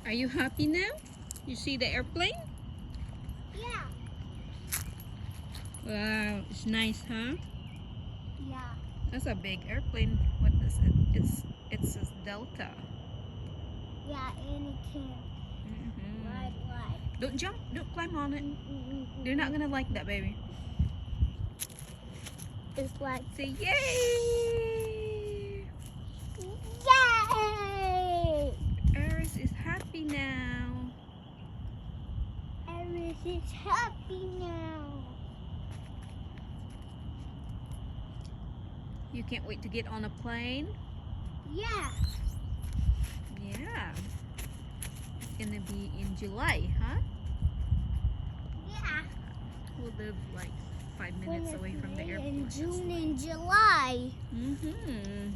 Are you happy now? You see the airplane? Yeah. Wow, it's nice, huh? Yeah. That's a big airplane. What is it? It's a Delta. Yeah, and it can ride. Don't jump. Don't climb on it. They're not gonna like that, baby. It's like, Say yay! yay! Aris is happy now. Iris is happy now. You can't wait to get on a plane? Yeah. Yeah. It's gonna be in July, huh? Yeah. We'll live like 5 minutes away from the airport. In June and July. Mm-hmm.